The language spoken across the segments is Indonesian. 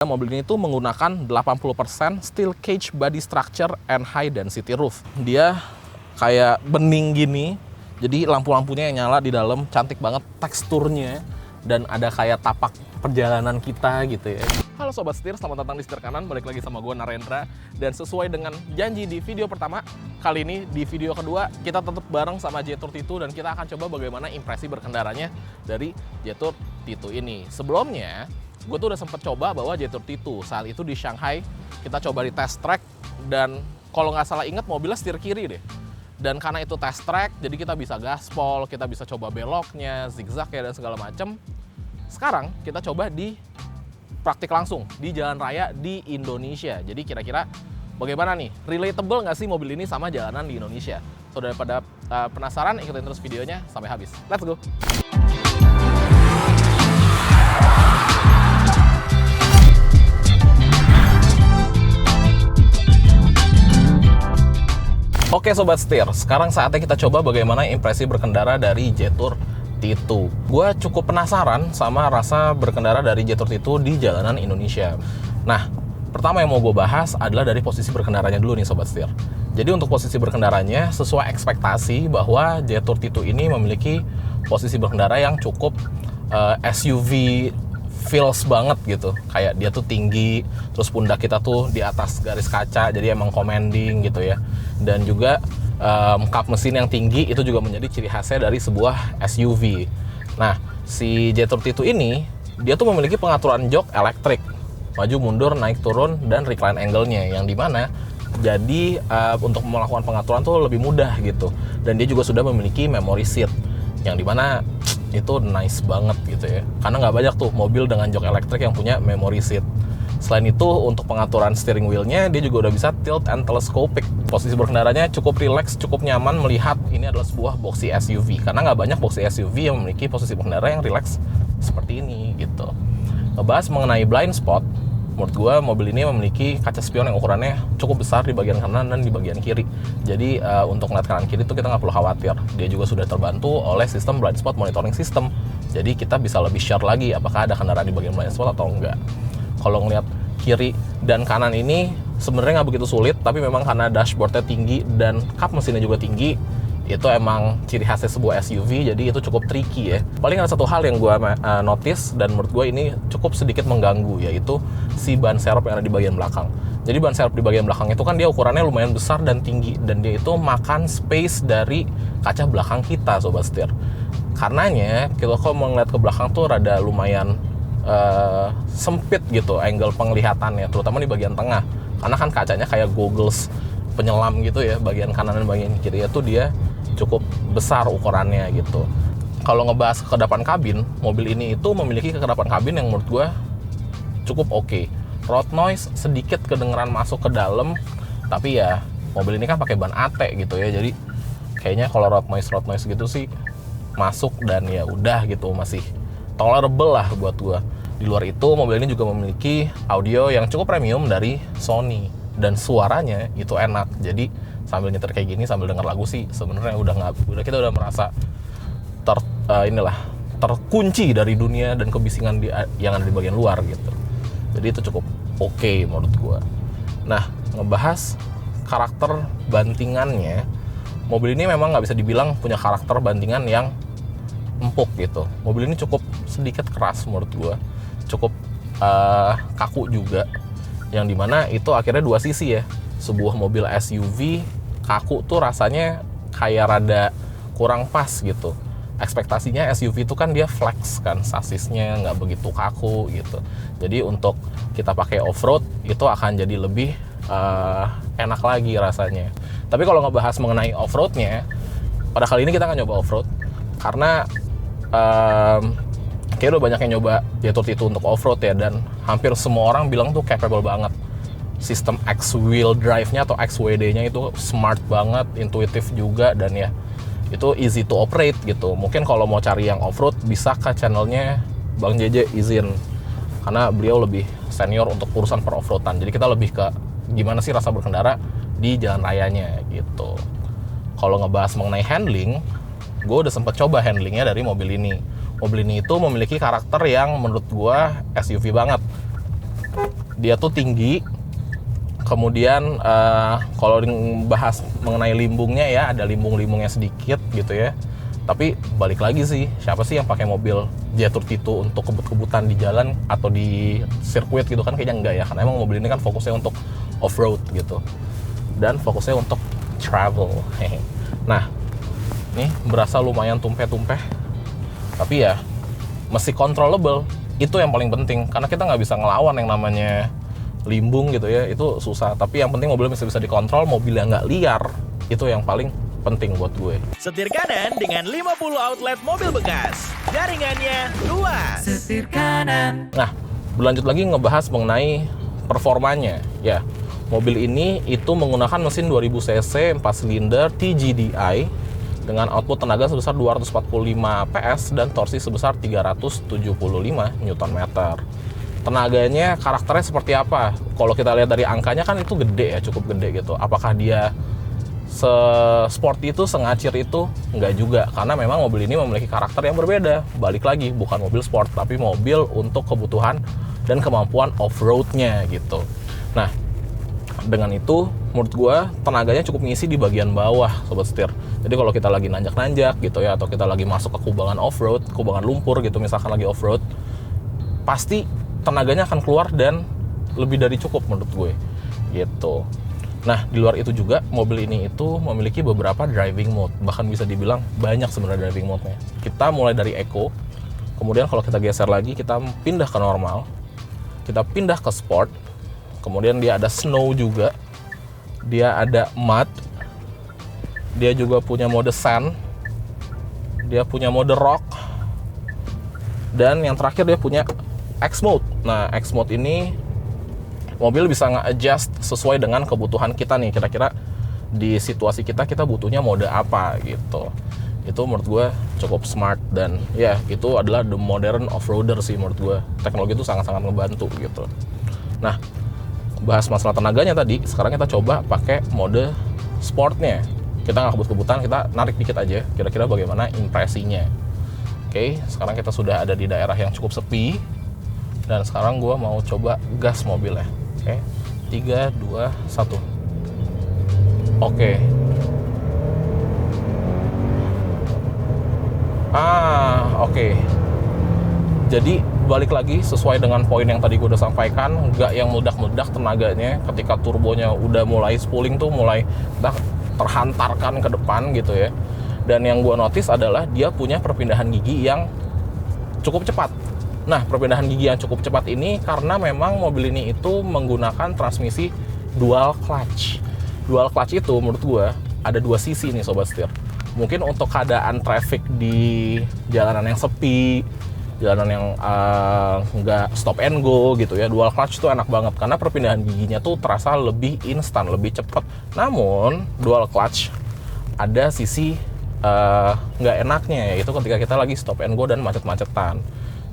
Mobil ini tuh menggunakan 80% steel cage body structure and high density roof. Dia kayak bening gini, jadi lampu-lampunya yang nyala di dalam, cantik banget teksturnya, dan ada kayak tapak perjalanan kita gitu ya. Halo Sobat Setir, selamat datang di Setir Kanan, balik lagi sama gue Narendra. Dan sesuai dengan janji di video pertama, kali ini di video kedua kita tetap bareng sama Jetour T2 dan kita akan coba bagaimana impresi berkendaranya dari Jetour T2 ini. Sebelumnya, gue tuh udah sempet coba bawa Jetour T2 saat itu di Shanghai. Kita coba di test track dan kalau nggak salah inget mobilnya setir kiri deh. Dan karena itu test track, jadi kita bisa gaspol, kita bisa coba beloknya, zigzag ya dan segala macem. Sekarang kita coba di praktik langsung di jalan raya di Indonesia. Jadi kira-kira bagaimana nih? Relatable nggak sih mobil ini sama jalanan di Indonesia? So daripada penasaran, ikutin terus videonya sampai habis. Let's go! Oke Sobat Setir, sekarang saatnya kita coba bagaimana impresi berkendara dari Jetour T2. Gue cukup penasaran sama rasa berkendara dari Jetour T2 di jalanan Indonesia. Nah, pertama yang mau gue bahas adalah dari posisi berkendaranya dulu nih Sobat Setir. Jadi untuk posisi berkendaranya sesuai ekspektasi bahwa Jetour T2 ini memiliki posisi berkendara yang cukup SUV feels banget gitu. Kayak dia tuh tinggi, terus pundak kita tuh di atas garis kaca, jadi emang commanding gitu ya. Dan juga kap mesin yang tinggi itu juga menjadi ciri khasnya dari sebuah SUV. Nah, si Jetour T2 ini dia tuh memiliki pengaturan jok elektrik, maju mundur, naik turun, dan recline angle-nya, yang dimana jadi untuk melakukan pengaturan tuh lebih mudah gitu. Dan dia juga sudah memiliki memory seat, yang dimana itu nice banget gitu ya, karena nggak banyak tuh mobil dengan jok elektrik yang punya memory seat. Selain itu, untuk pengaturan steering wheel-nya dia juga udah bisa tilt and telescopic. Posisi berkendaranya cukup rileks, cukup nyaman melihat ini adalah sebuah boxy SUV, karena nggak banyak boxy SUV yang memiliki posisi berkendara yang rileks seperti ini gitu. Ngebahas mengenai blind spot, menurut gue mobil ini memiliki kaca spion yang ukurannya cukup besar di bagian kanan dan di bagian kiri. Jadi untuk ngeliat kanan kiri itu kita nggak perlu khawatir. Dia juga sudah terbantu oleh sistem blind spot monitoring system. Jadi kita bisa lebih sure lagi apakah ada kendaraan di bagian blind spot atau enggak. Kalau ngeliat kiri dan kanan ini sebenarnya nggak begitu sulit, tapi memang karena dashboardnya tinggi dan kap mesinnya juga tinggi, itu emang ciri khasnya sebuah SUV, jadi itu cukup tricky ya. Paling ada satu hal yang gue notice dan menurut gue ini cukup sedikit mengganggu, yaitu si ban serep yang ada di bagian belakang. Jadi ban serep di bagian belakang itu kan dia ukurannya lumayan besar dan tinggi, dan dia itu makan space dari kaca belakang kita Sobat Setir. Karenanya kita kalau mau ngeliat ke belakang tuh rada lumayan sempit gitu angle penglihatannya, terutama di bagian tengah, karena kan kacanya kayak goggles penyelam gitu ya. Bagian kanan dan bagian kiri itu dia cukup besar ukurannya gitu. Kalau ngebahas kekedapan kabin, mobil ini itu memiliki kekedapan kabin yang menurut gue cukup oke. Road noise sedikit kedengeran masuk ke dalam, tapi ya mobil ini kan pakai ban AT gitu ya, jadi kayaknya kalau road noise gitu sih masuk dan ya udah gitu, masih tolerable lah buat gue. Di luar itu, mobil ini juga memiliki audio yang cukup premium dari Sony dan suaranya itu enak. Jadi sambil nyetir kayak gini sambil denger lagu sih sebenarnya kita udah merasa terkunci dari dunia dan kebisingan yang ada di bagian luar gitu. Jadi itu cukup oke menurut gue. Nah, ngebahas karakter bantingannya, mobil ini memang nggak bisa dibilang punya karakter bantingan yang empuk gitu. Mobil ini cukup sedikit keras menurut gue, cukup kaku juga, yang dimana itu akhirnya dua sisi ya. Sebuah mobil SUV kaku tuh rasanya kayak rada kurang pas gitu. Ekspektasinya SUV itu kan dia flex kan, sasisnya nggak begitu kaku gitu. Jadi untuk kita pakai off-road itu akan jadi lebih enak lagi rasanya. Tapi kalau ngebahas mengenai off-roadnya, pada kali ini kita akan nyoba off-road karena kayak udah banyak yang nyoba Jetour T2 untuk off-road ya, dan hampir semua orang bilang tuh capable banget. Sistem X-wheel drive-nya atau XWD-nya itu smart banget, intuitif juga, dan ya itu easy to operate gitu. Mungkin kalau mau cari yang off-road bisa ke channelnya Bang JJ izin, karena beliau lebih senior untuk urusan per off-roadan. Jadi kita lebih ke gimana sih rasa berkendara di jalan rayanya gitu. Kalau ngebahas mengenai handling, gue udah sempet coba handlingnya dari mobil ini. Mobil ini itu memiliki karakter yang menurut gue SUV banget. Dia tuh tinggi. Kemudian kalau bahas mengenai limbungnya ya, ada limbung-limbungnya sedikit gitu ya. Tapi balik lagi sih, siapa sih yang pakai mobil Jetour T2 untuk kebut-kebutan di jalan atau di sirkuit gitu kan? Kayaknya enggak ya, karena emang mobil ini kan fokusnya untuk off-road gitu. Dan fokusnya untuk travel. Nah, ini berasa lumayan tumpeh-tumpeh. Tapi ya, masih controllable. Itu yang paling penting, karena kita nggak bisa ngelawan yang namanya limbung gitu ya, itu susah. Tapi yang penting mobilnya bisa dikontrol, mobilnya nggak liar. Itu yang paling penting buat gue. Setir kanan dengan 50 outlet mobil bekas. Jaringannya luas. Setir kanan. Nah, berlanjut lagi ngebahas mengenai performanya. Ya, mobil ini itu menggunakan mesin 2000 cc 4 silinder TGDI dengan output tenaga sebesar 245 PS dan torsi sebesar 375 Nm. Tenaganya, karakternya seperti apa? Kalau kita lihat dari angkanya kan itu gede ya, cukup gede gitu. Apakah dia se-sporty itu, sengacir itu? Enggak juga, karena memang mobil ini memiliki karakter yang berbeda. Balik lagi, bukan mobil sport, tapi mobil untuk kebutuhan dan kemampuan off-roadnya gitu. Nah, dengan itu menurut gue tenaganya cukup ngisi di bagian bawah, sobat setir. Jadi kalau kita lagi nanjak-nanjak gitu ya, atau kita lagi masuk ke kubangan off-road, kubangan lumpur gitu, misalkan lagi off-road, pasti tenaganya akan keluar dan lebih dari cukup menurut gue gitu. Nah, di luar itu juga mobil ini itu memiliki beberapa driving mode, bahkan bisa dibilang banyak sebenarnya driving mode-nya. Kita mulai dari Eco, kemudian kalau kita geser lagi kita pindah ke normal, kita pindah ke sport, kemudian dia ada snow juga, dia ada mud, dia juga punya mode sand, dia punya mode rock, dan yang terakhir dia punya X mode. Nah, X mode ini mobil bisa nge-adjust sesuai dengan kebutuhan kita nih, kira-kira di situasi kita butuhnya mode apa gitu. Itu menurut gue cukup smart, dan ya itu adalah the modern off-roader sih menurut gue. Teknologi itu sangat-sangat ngebantu gitu. Nah, bahas masalah tenaganya tadi, sekarang kita coba pakai mode sportnya. Kita nggak kebut-kebutan, kita narik dikit aja, kira-kira bagaimana impresinya. Oke, sekarang kita sudah ada di daerah yang cukup sepi, dan sekarang gue mau coba gas mobilnya. Oke, 3, 2, 1. Oke. Oke. Jadi balik lagi sesuai dengan poin yang tadi gue udah sampaikan, nggak yang meledak-meledak tenaganya. Ketika turbonya udah mulai spooling tuh mulai terhantarkan ke depan gitu ya. Dan yang gue notice adalah dia punya perpindahan gigi yang cukup cepat. Nah, perpindahan gigi yang cukup cepat ini karena memang mobil ini itu menggunakan transmisi dual clutch. Dual clutch itu menurut gue ada dua sisi nih sobat setir. Mungkin untuk keadaan traffic di jalanan yang sepi, jalanan yang nggak stop and go gitu ya, dual clutch itu enak banget karena perpindahan giginya tuh terasa lebih instan, lebih cepat. Namun dual clutch ada sisi nggak enaknya, yaitu ketika kita lagi stop and go dan macet-macetan.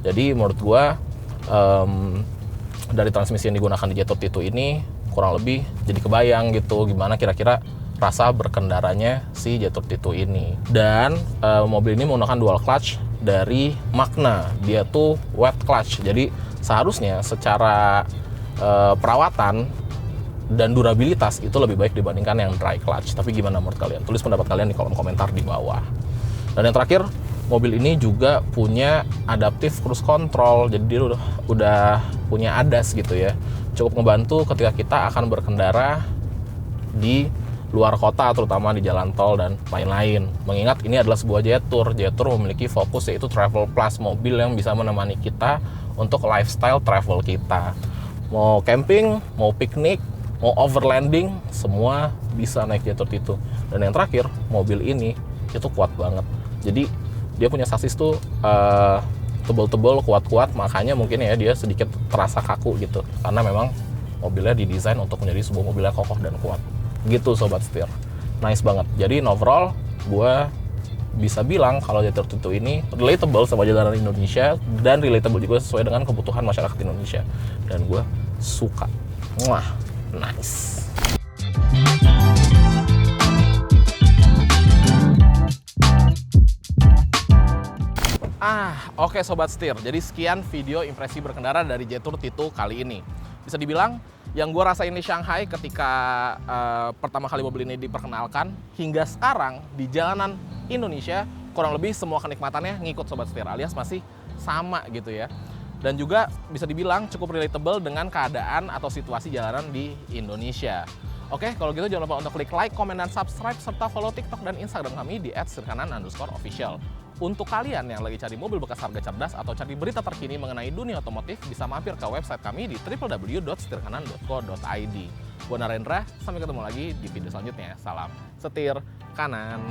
Jadi menurut gua dari transmisi yang digunakan di Jetour T2 ini kurang lebih jadi kebayang gitu gimana kira-kira rasa berkendaranya si Jetour T2 ini. Dan mobil ini menggunakan dual clutch dari Magna, dia tuh wet clutch. Jadi seharusnya secara perawatan dan durabilitas itu lebih baik dibandingkan yang dry clutch. Tapi gimana menurut kalian? Tulis pendapat kalian di kolom komentar di bawah. Dan yang terakhir, mobil ini juga punya adaptive cruise control. Jadi dia udah punya ADAS gitu ya. Cukup ngebantu ketika kita akan berkendara di luar kota, terutama di jalan tol dan lain-lain. Mengingat ini adalah sebuah Jetour. Jetour memiliki fokus yaitu travel plus, mobil yang bisa menemani kita untuk lifestyle travel kita. Mau camping, mau piknik, mau overlanding, semua bisa naik Jetour T2. Dan yang terakhir, mobil ini itu kuat banget. Jadi dia punya sasis tuh tebel-tebel, kuat-kuat, makanya mungkin ya dia sedikit terasa kaku gitu. Karena memang mobilnya didesain untuk menjadi sebuah mobil yang kokoh dan kuat. Gitu sobat setir. Nice banget. Jadi overall gue bisa bilang kalau Jetour T2 ini relatable sama jalanan Indonesia dan relatable juga sesuai dengan kebutuhan masyarakat Indonesia. Dan gue suka. Wah, nice. Oke sobat setir. Jadi sekian video impresi berkendara dari Jetour T2 kali ini. Bisa dibilang yang gue rasain di Shanghai ketika pertama kali mobil ini diperkenalkan hingga sekarang di jalanan Indonesia kurang lebih semua kenikmatannya ngikut Sobat Setir, alias masih sama gitu ya. Dan juga bisa dibilang cukup relatable dengan keadaan atau situasi jalanan di Indonesia. Oke, kalau gitu jangan lupa untuk klik like, komen, dan subscribe, serta follow TikTok dan Instagram kami di @setirkanan_official. Untuk kalian yang lagi cari mobil bekas harga cerdas atau cari berita terkini mengenai dunia otomotif, bisa mampir ke website kami di www.setirkanan.co.id. Gua Narendra, sampai ketemu lagi di video selanjutnya. Salam Setir Kanan.